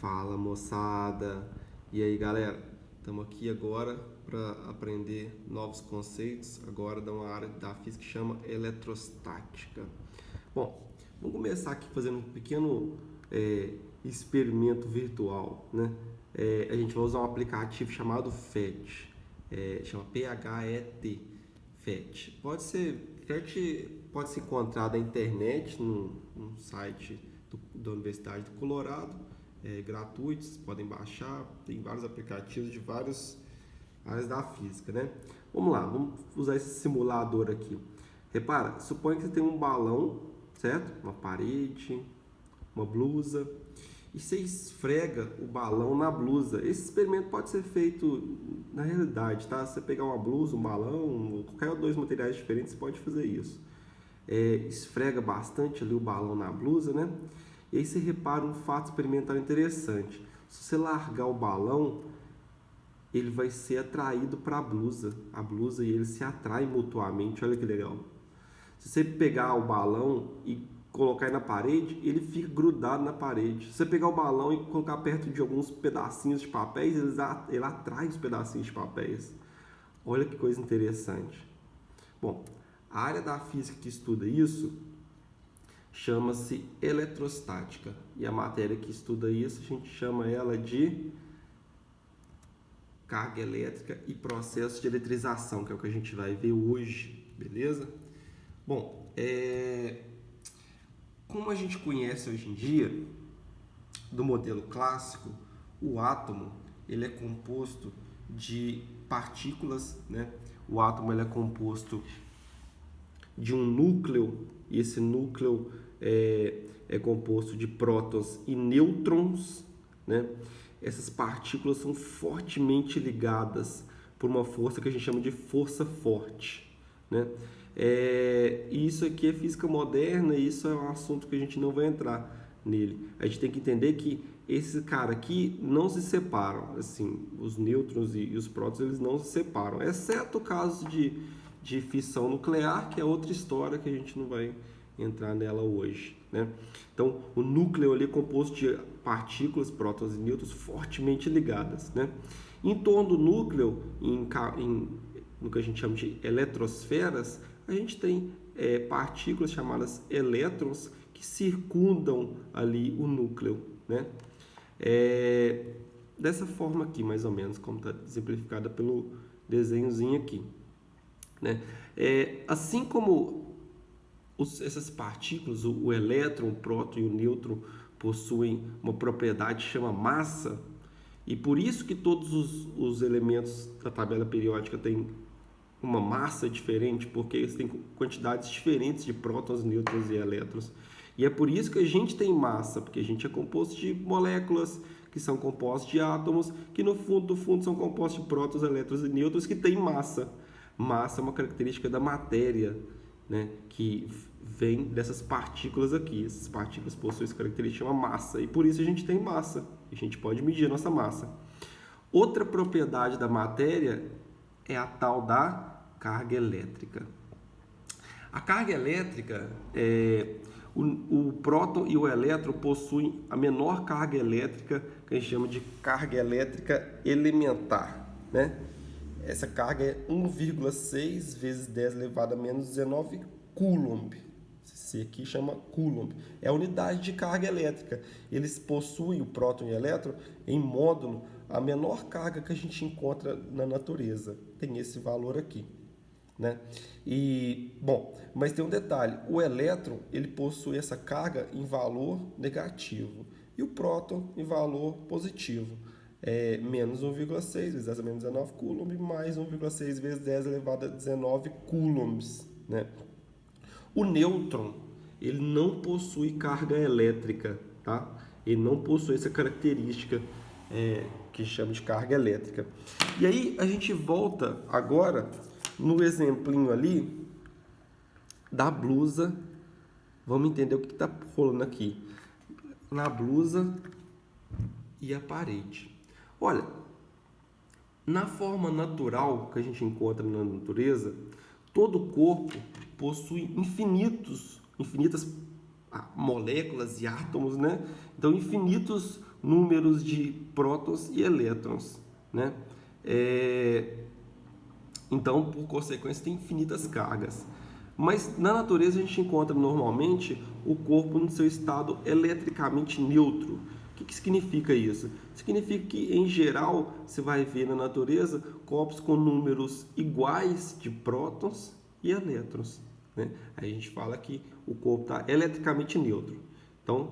Fala moçada! E aí galera, estamos aqui agora para aprender novos conceitos, agora da uma área da física que chama eletrostática. Bom, vamos começar aqui fazendo um pequeno experimento virtual, né? A gente vai usar um aplicativo chamado PHET, chama PHET, PHET. PHET pode ser encontrado na internet, num site da Universidade do Colorado, gratuito, vocês podem baixar, tem vários aplicativos de várias áreas da física, né? Vamos lá, vamos usar esse simulador aqui. Repara, suponha que você tem um balão, certo? Uma parede, uma blusa, e você esfrega o balão na blusa. Esse experimento pode ser feito na realidade, tá? Você pegar uma blusa, um balão, qualquer dois materiais diferentes, você pode fazer isso. Esfrega bastante ali o balão na blusa, né? E aí você repara um fato experimental interessante. Se você largar o balão, ele vai ser atraído para a blusa e ele se atraem mutuamente. Olha que legal. Se você pegar o balão e colocar na parede, ele fica grudado na parede. Se você pegar o balão e colocar perto de alguns pedacinhos de papéis, ele atrai os pedacinhos de papéis. Olha que coisa interessante. Bom, a área da física que estuda isso chama-se eletrostática. E a matéria que estuda isso, a gente chama ela de carga elétrica e processo de eletrização, que é o que a gente vai ver hoje, beleza? Bom, como a gente conhece hoje em dia, do modelo clássico, o átomo ele é composto de partículas, né? O átomo ele é composto de um núcleo, e esse núcleo é composto de prótons e nêutrons, né? Essas partículas são fortemente ligadas por uma força que a gente chama de força forte, né? Isso aqui é física moderna, e isso é um assunto que a gente não vai entrar nele. A gente tem que entender que esses caras aqui não se separam, assim, os nêutrons e os prótons eles não se separam, exceto o caso de fissão nuclear, que é outra história que a gente não vai entrar nela hoje, né? Então, o núcleo ali é composto de partículas, prótons e nêutrons fortemente ligadas, né? Em torno do núcleo, no que a gente chama de eletrosferas, a gente tem partículas chamadas elétrons que circundam ali o núcleo, né? Dessa forma aqui, mais ou menos, como está exemplificada pelo desenhozinho aqui, né? Assim como essas partículas, o elétron, o próton e o nêutron, possuem uma propriedade que chama massa, e por isso que todos os elementos da tabela periódica têm uma massa diferente, porque eles têm quantidades diferentes de prótons, nêutrons e elétrons. E é por isso que a gente tem massa, porque a gente é composto de moléculas que são compostas de átomos, que no fundo do fundo são compostos de prótons, elétrons e nêutrons que têm massa. Massa é uma característica da matéria, né, que vem dessas partículas aqui. Essas partículas possuem essa característica chamada massa, e por isso a gente tem massa. A gente pode medir a nossa massa. Outra propriedade da matéria é a tal da carga elétrica. A carga elétrica, o próton e o elétron possuem a menor carga elétrica, que a gente chama de carga elétrica elementar, né? Essa carga é 1,6 vezes 10 elevado a menos 19 coulomb. Esse aqui chama coulomb. É a unidade de carga elétrica. Eles possuem, o próton e o elétron, em módulo, a menor carga que a gente encontra na natureza. Tem esse valor aqui, né? Mas tem um detalhe. O elétron, ele possui essa carga em valor negativo. E o próton em valor positivo. Menos 1,6 vezes 10 a menos 19 coulomb, mais 1,6 vezes 10 elevado a 19 coulombs, né? O nêutron, ele não possui carga elétrica, tá? Ele não possui essa característica que chama de carga elétrica. E aí a gente volta agora no exemplinho ali da blusa. Vamos entender o que está rolando aqui. Na blusa e a parede. Olha, na forma natural que a gente encontra na natureza, todo corpo possui infinitas moléculas e átomos, né? Então, infinitos números de prótons e elétrons, né? Então, por consequência, tem infinitas cargas. Mas na natureza a gente encontra normalmente o corpo no seu estado eletricamente neutro. O que significa isso? Significa que, em geral, você vai ver na natureza corpos com números iguais de prótons e elétrons, né? Aí a gente fala que o corpo está eletricamente neutro. Então,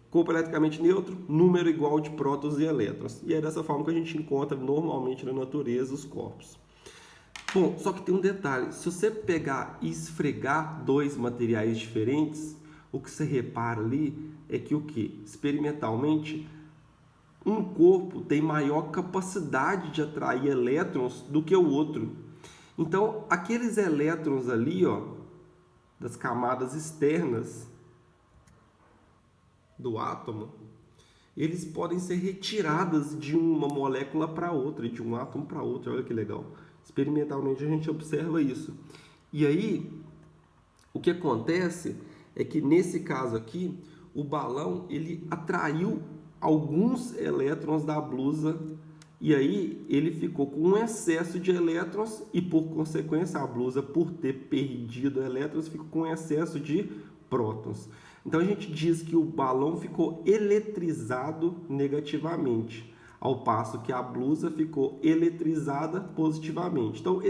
corpo eletricamente neutro, número igual de prótons e elétrons. E é dessa forma que a gente encontra normalmente na natureza os corpos. Bom, só que tem um detalhe. Se você pegar e esfregar dois materiais diferentes, o que você repara ali é que o que? Experimentalmente, um corpo tem maior capacidade de atrair elétrons do que o outro. Então, aqueles elétrons ali, ó, das camadas externas do átomo, eles podem ser retirados de uma molécula para outra, de um átomo para outro. Olha que legal. Experimentalmente a gente observa isso. E aí, o que acontece é que nesse caso aqui, o balão ele atraiu alguns elétrons da blusa e aí ele ficou com um excesso de elétrons e por consequência a blusa, por ter perdido elétrons, ficou com um excesso de prótons. Então a gente diz que o balão ficou eletrizado negativamente, ao passo que a blusa ficou eletrizada positivamente. Então,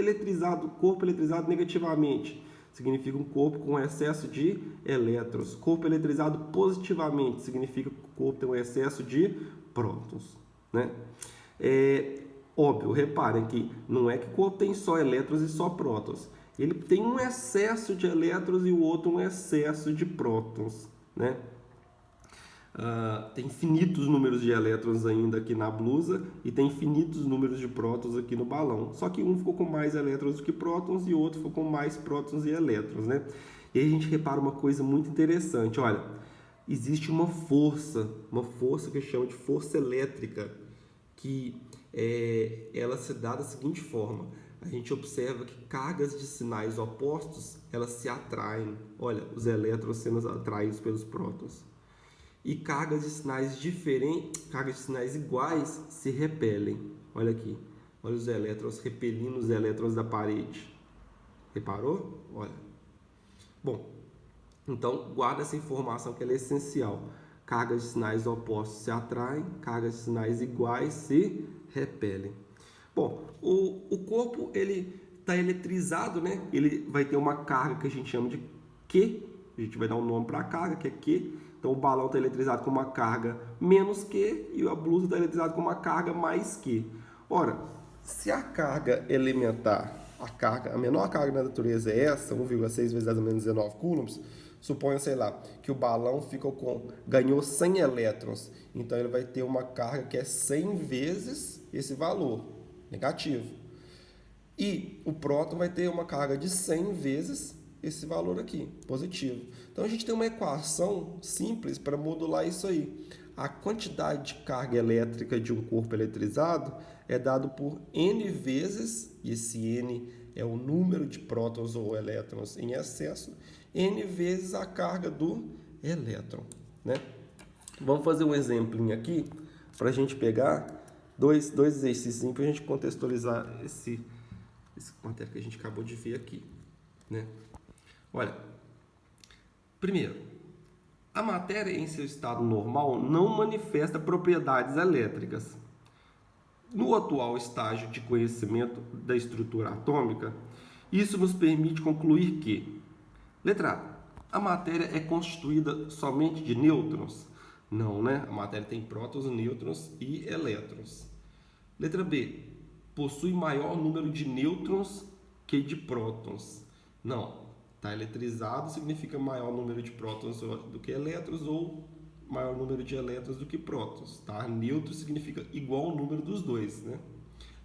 corpo eletrizado negativamente significa um corpo com excesso de elétrons. Corpo eletrizado positivamente significa que o corpo tem um excesso de prótons, né? Óbvio, reparem que não é que o corpo tem só elétrons e só prótons. Ele tem um excesso de elétrons e o outro um excesso de prótons, né? Tem infinitos números de elétrons ainda aqui na blusa e tem infinitos números de prótons aqui no balão. Só que um ficou com mais elétrons do que prótons e o outro ficou com mais prótons e elétrons, né? E aí a gente repara uma coisa muito interessante. Olha, existe uma força que chama de força elétrica, que ela se dá da seguinte forma. A gente observa que cargas de sinais opostos, elas se atraem. Olha, os elétrons sendo atraídos pelos prótons. E cargas de sinais diferentes, cargas de sinais iguais se repelem. Olha aqui. Olha os elétrons repelindo os elétrons da parede. Reparou? Olha. Bom, então guarda essa informação que ela é essencial. Cargas de sinais opostos se atraem, cargas de sinais iguais se repelem. Bom, o corpo ele está eletrizado, né? Ele vai ter uma carga que a gente chama de Q. A gente vai dar um nome para a carga, que é Q. Então o balão está eletrizado com uma carga menos Q e a blusa está eletrizada com uma carga mais Q. Ora, se a carga elementar, a menor carga da natureza é essa, 1,6 vezes 10 a menos 19 coulombs, suponha, sei lá, que o balão ganhou 100 elétrons. Então ele vai ter uma carga que é 100 vezes esse valor, negativo. E o próton vai ter uma carga de 100 vezes esse valor aqui, positivo. Então a gente tem uma equação simples para modular isso aí. A quantidade de carga elétrica de um corpo eletrizado é dado por N vezes, e esse N é o número de prótons ou elétrons em excesso, N vezes a carga do elétron, né? Vamos fazer um exemplinho aqui para a gente pegar dois exercícios para a gente contextualizar esse matéria que a gente acabou de ver aqui, né? Olha, primeiro, a matéria em seu estado normal não manifesta propriedades elétricas. No atual estágio de conhecimento da estrutura atômica, isso nos permite concluir que, letra A matéria é constituída somente de nêutrons? Não, né? A matéria tem prótons, nêutrons e elétrons. Letra B, possui maior número de nêutrons que de prótons? Não. Está eletrizado significa maior número de prótons do que elétrons ou maior número de elétrons do que prótons. Tá? Neutro significa igual ao número dos dois, né?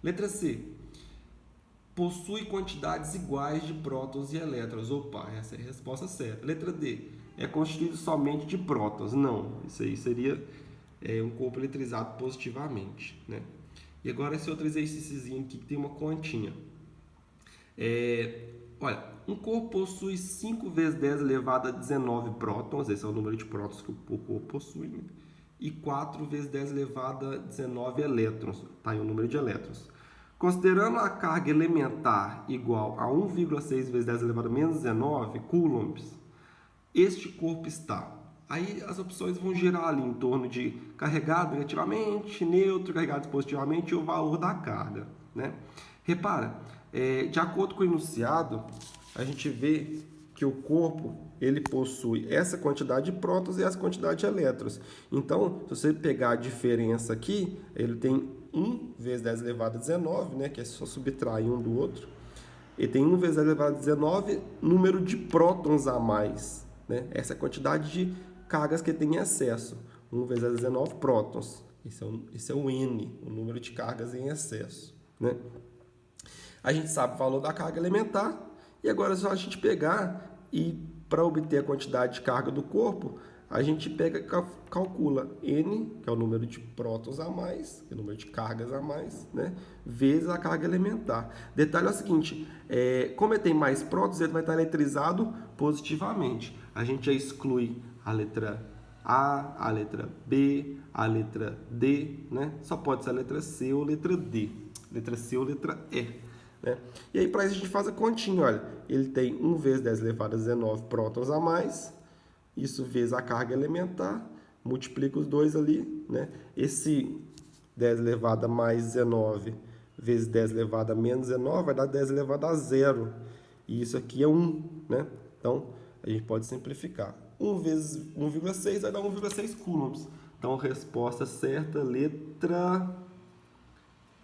Letra C. Possui quantidades iguais de prótons e elétrons. Opa, essa é a resposta certa. Letra D. É constituído somente de prótons. Não, isso aí seria um corpo eletrizado positivamente, né? E agora esse outro exercíciozinho aqui que tem uma continha. olha, um corpo possui 5 vezes 10 elevado a 19 prótons, esse é o número de prótons que o corpo possui, né? E 4 vezes 10 elevado a 19 elétrons, tá aí o número de elétrons. Considerando a carga elementar igual a 1,6 vezes 10 elevado a menos 19 coulombs, este corpo está. Aí as opções vão girar ali em torno de carregado negativamente, neutro, carregado positivamente e o valor da carga, né? Repara, de acordo com o enunciado, a gente vê que o corpo ele possui essa quantidade de prótons e essa quantidade de elétrons. Então, se você pegar a diferença aqui, ele tem 1 vezes 10 elevado a 19, né, que é só subtrair um do outro. Ele tem 1 vezes 10 elevado a 19 número de prótons a mais, né? Essa é a quantidade de cargas que ele tem em excesso. 1 vezes 10 a 19 prótons. Esse é o N, o número de cargas em excesso, né? A gente sabe o valor da carga elementar e agora é só a gente pegar e para obter a quantidade de carga do corpo, a gente pega calcula N, que é o número de prótons a mais, que é o número de cargas a mais, né, vezes a carga elementar. Detalhe é o seguinte, como ele tem mais prótons, ele vai estar eletrizado positivamente. A gente já exclui a letra A letra B, a letra D, né? Só pode ser a letra C ou letra D, letra C ou letra E. Né? E aí, para isso, a gente faz a continha. Olha, ele tem 1 vezes 10 elevado a 19 prótons a mais, isso vezes a carga elementar, multiplica os dois ali. Né? Esse 10 elevado a mais 19 vezes 10 elevado a menos 19 vai dar 10 elevado a 0. E isso aqui é 1. Né? Então, a gente pode simplificar. 1 vezes 1,6 vai dar 1,6 coulombs. Então, a resposta certa, letra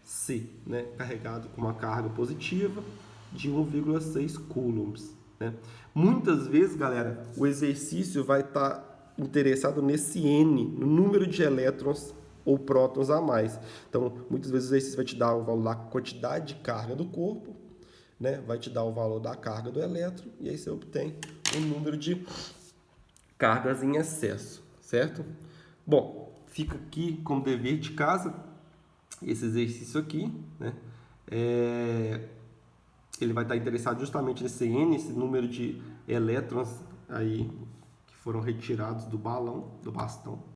C, né? Carregado com uma carga positiva de 1,6 coulombs. Né? Muitas vezes, galera, o exercício vai estar interessado nesse N, no número de elétrons ou prótons a mais. Então, muitas vezes o exercício vai te dar o valor da quantidade de carga do corpo, né? Vai te dar o valor da carga do elétron, e aí você obtém o número de cargas em excesso, certo? Bom, fica aqui como dever de casa esse exercício aqui, né? Ele vai estar interessado justamente nesse N, esse número de elétrons aí que foram retirados do balão, do bastão.